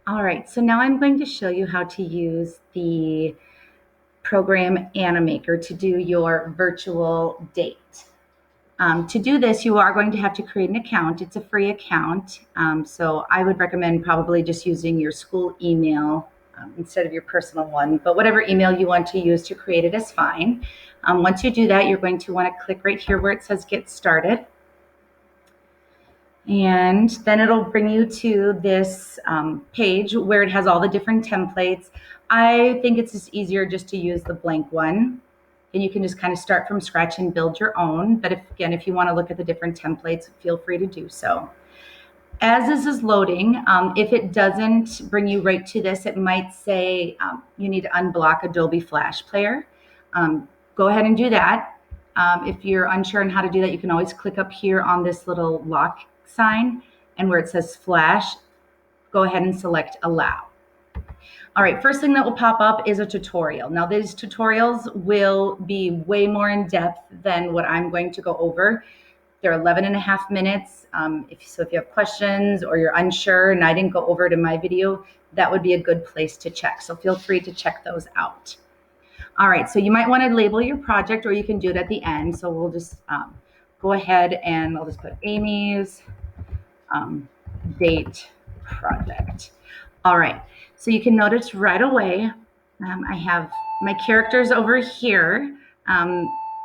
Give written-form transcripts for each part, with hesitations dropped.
All right, so now I'm going to show you how to use the program Animaker to do your virtual date. To do this, you are going to have to create an account. It's a free account, so I would recommend probably just using your school email instead of your personal one, but whatever email you want to use to create it is fine. Once you do that, you're going to want to click right here where it says Get Started. And then it'll bring you to this page where it has all the different templates. I think it's just easier just to use the blank one. And you can just kind of start from scratch and build your own. But if you want to look at the different templates, feel free to do so. As this is loading, if it doesn't bring you right to this, it might say you need to unblock Adobe Flash Player. Go ahead and do that. If you're unsure on how to do that, you can always click up here on this little lock sign, and where it says Flash, go ahead and select Allow. All right, first thing that will pop up is a tutorial. Now, these tutorials will be way more in depth than what I'm going to go over. They're 11.5 minutes. If you have questions or you're unsure and I didn't go over it in my video, that would be a good place to check. So feel free to check those out. All right, so you might want to label your project, or you can do it at the end. So we'll just go ahead and I'll just put Amy's date project. All right, so you can notice right away, I have my characters over here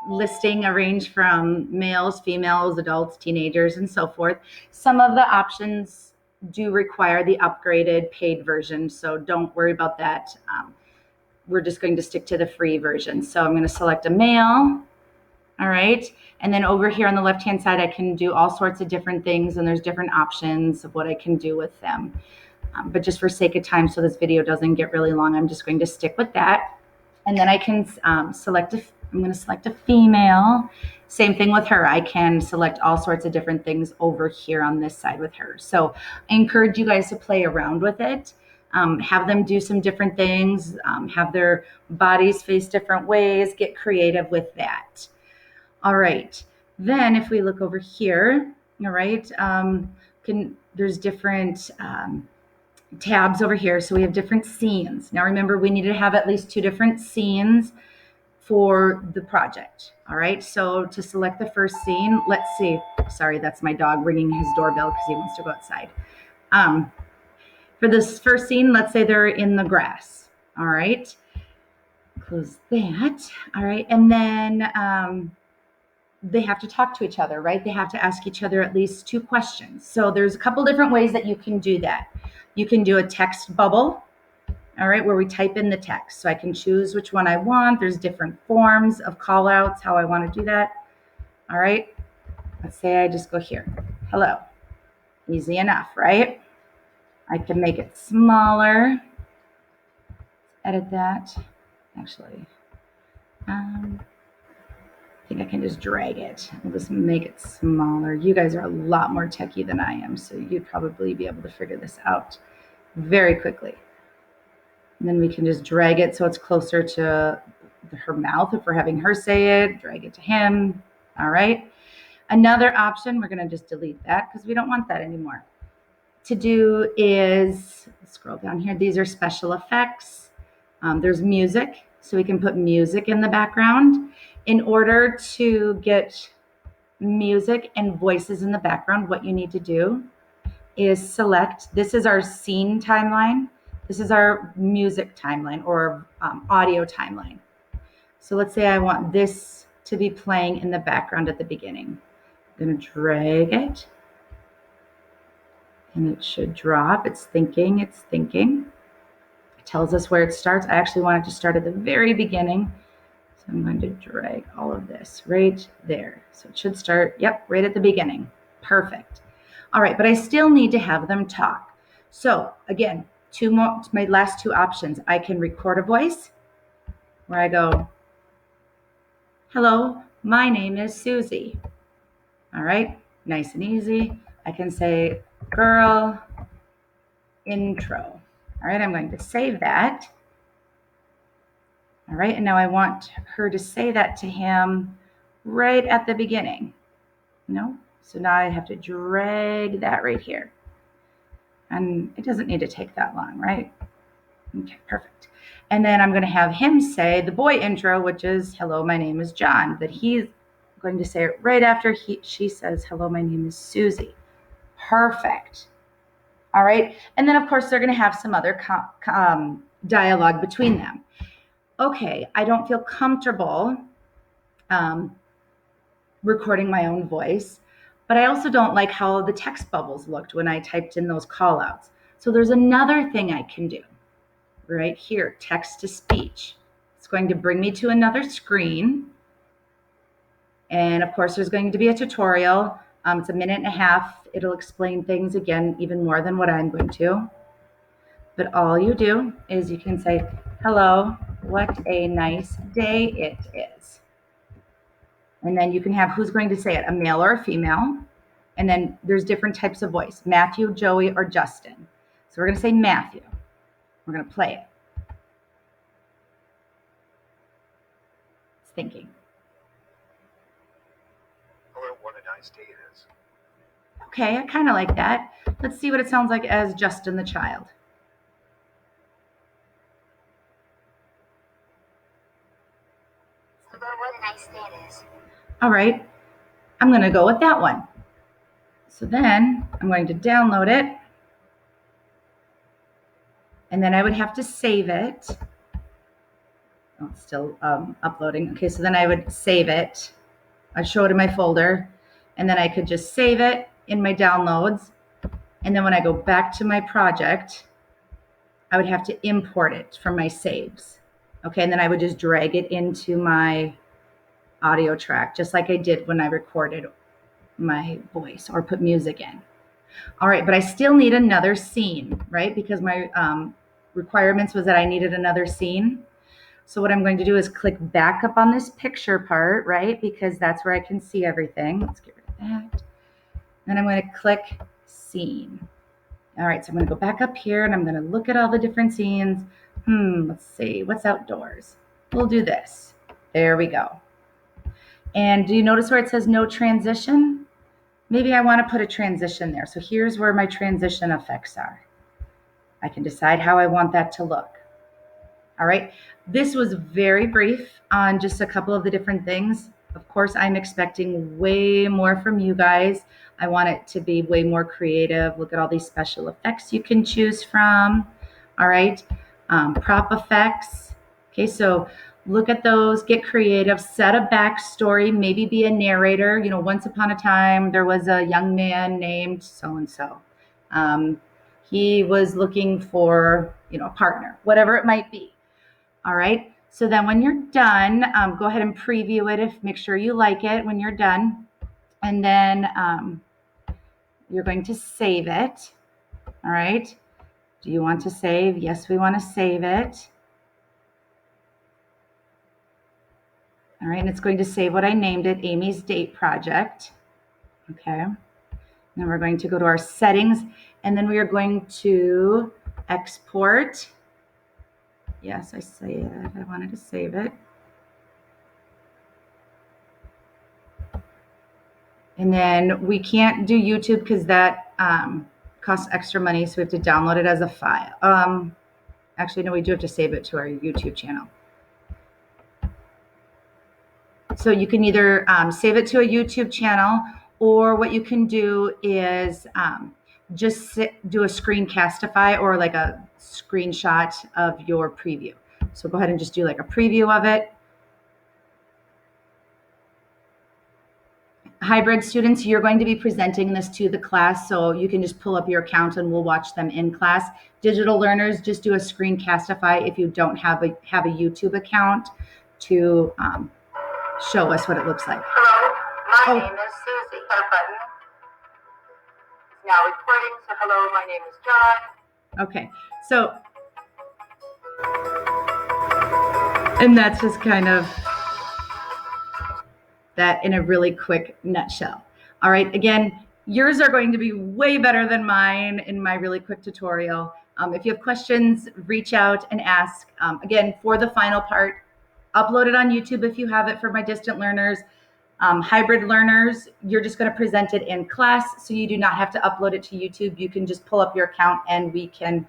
listing a range from males, females, adults, teenagers, and so forth. Some of the options do require the upgraded paid version, so don't worry about that. We're just going to stick to the free version. So I'm going to select a male. All right. And then over here on the left-hand side, I can do all sorts of different things, and there's different options of what I can do with them. But just for sake of time, so this video doesn't get really long, I'm just going to stick with that. And then I can I'm going to select a female. Same thing with her. I can select all sorts of different things over here on this side with her. So I encourage you guys to play around with it. Have them do some different things, have their bodies face different ways, get creative with that. All right, then if we look over here, all right, there's different tabs over here. So we have different scenes. Now remember, we need to have at least 2 different scenes for the project. All right, so to select the first scene, let's see. Sorry, that's my dog ringing his doorbell because he wants to go outside. For this first scene, let's say they're in the grass. All right, close that. All right, and then they have to talk to each other, right? They have to ask each other at least 2 questions. So there's a couple different ways that you can do that. You can do a text bubble, all right, where we type in the text. So I can choose which one I want. There's different forms of call outs, how I want to do that. All right, let's say I just go here. Hello. Easy enough, right? I can make it smaller. Edit that. Actually, I think I can just drag it. I'll just make it smaller. You guys are a lot more techie than I am, so you'd probably be able to figure this out very quickly. And then we can just drag it so it's closer to her mouth if we're having her say it, drag it to him. All right. Another option, we're going to just delete that because we don't want that anymore. To do is, scroll down here, these are special effects. There's music, so we can put music in the background. In order to get music and voices in the background, what you need to do is select, this is our scene timeline. This is our music timeline or audio timeline. So let's say I want this to be playing in the background at the beginning. I'm going to drag it. And it should drop. It's thinking. It tells us where it starts. I actually want it to start at the very beginning. So I'm going to drag all of this right there. So it should start, yep, right at the beginning. Perfect. All right, but I still need to have them talk. So again, my last 2 options. I can record a voice where I go, hello, my name is Susie. All right, nice and easy. I can say, girl, intro. All right, I'm going to save that. All right, and now I want her to say that to him right at the beginning. No? So now I have to drag that right here. And it doesn't need to take that long, right? Okay, perfect. And then I'm going to have him say the boy intro, which is, hello, my name is John, but he's going to say it right after she says, hello, my name is Susie. Perfect. All right. And then, of course, they're going to have some other dialogue between them. Okay, I don't feel comfortable recording my own voice, but I also don't like how the text bubbles looked when I typed in those call outs. So there's another thing I can do right here, text to speech. It's going to bring me to another screen. And of course, there's going to be a tutorial. It's a 1.5 minutes. It'll explain things again, even more than what I'm going to. But all you do is you can say, hello, what a nice day it is. And then you can have who's going to say it, a male or a female. And then there's different types of voice, Matthew, Joey, or Justin. So we're going to say Matthew. We're going to play it. It's thinking. Hello, what a nice day it is. Okay, I kind of like that. Let's see what it sounds like as Justin the child. Hello, what a nice day it is. All right, I'm going to go with that one. So then I'm going to download it. And then I would have to save it. Oh, it's still uploading. Okay, so then I would save it. I'd show it in my folder. And then I could just save it in my downloads. And then when I go back to my project, I would have to import it from my saves. Okay, and then I would just drag it into my audio track, just like I did when I recorded my voice or put music in. All right, but I still need another scene, right? Because my requirements was that I needed another scene. So what I'm going to do is click back up on this picture part, right? Because that's where I can see everything. Let's get rid of that. Then I'm going to click scene. All right, so I'm going to go back up here and I'm going to look at all the different scenes. Let's see, what's outdoors? We'll do this. There we go. And do you notice where it says no transition? Maybe I want to put a transition there. So here's where my transition effects are. I can decide how I want that to look. All right, this was very brief on just a couple of the different things. Of course, I'm expecting way more from you guys. I want it to be way more creative. Look at all these special effects you can choose from. All right, prop effects. Okay, so look at those, get creative, set a backstory, maybe be a narrator. You know, once upon a time, there was a young man named so-and-so. He was looking for, you know, a partner, whatever it might be. All right, so then when you're done, go ahead and preview it. Make sure you like it when you're done. And then you're going to save it. All right, do you want to save? Yes, we want to save it. All right, and it's going to save what I named it, Amy's Date Project. Okay, then we're going to go to our settings, and then we are going to export. Yes, I say it. I wanted to save it. And then we can't do YouTube because that costs extra money, so we have to download it as a file. Actually, no, we do have to save it to our YouTube channel. So you can either save it to a YouTube channel, or what you can do is just do a screencastify or like a screenshot of your preview. So go ahead and just do like a preview of it. Hybrid students, you're going to be presenting this to the class, so you can just pull up your account and we'll watch them in class. Digital learners, just do a screencastify if you don't have a YouTube account to show us what it looks like. Hello, my name is Susie. Our button is now recording, so hello, my name is John. Okay, so, and that's just kind of that in a really quick nutshell. All right, again, yours are going to be way better than mine in my really quick tutorial. If you have questions, reach out and ask. Again, for the final part, upload it on YouTube if you have it for my distant learners. Hybrid learners, you're just going to present it in class, so you do not have to upload it to YouTube. You can just pull up your account and we can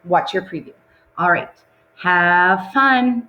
watch your preview. All right, have fun.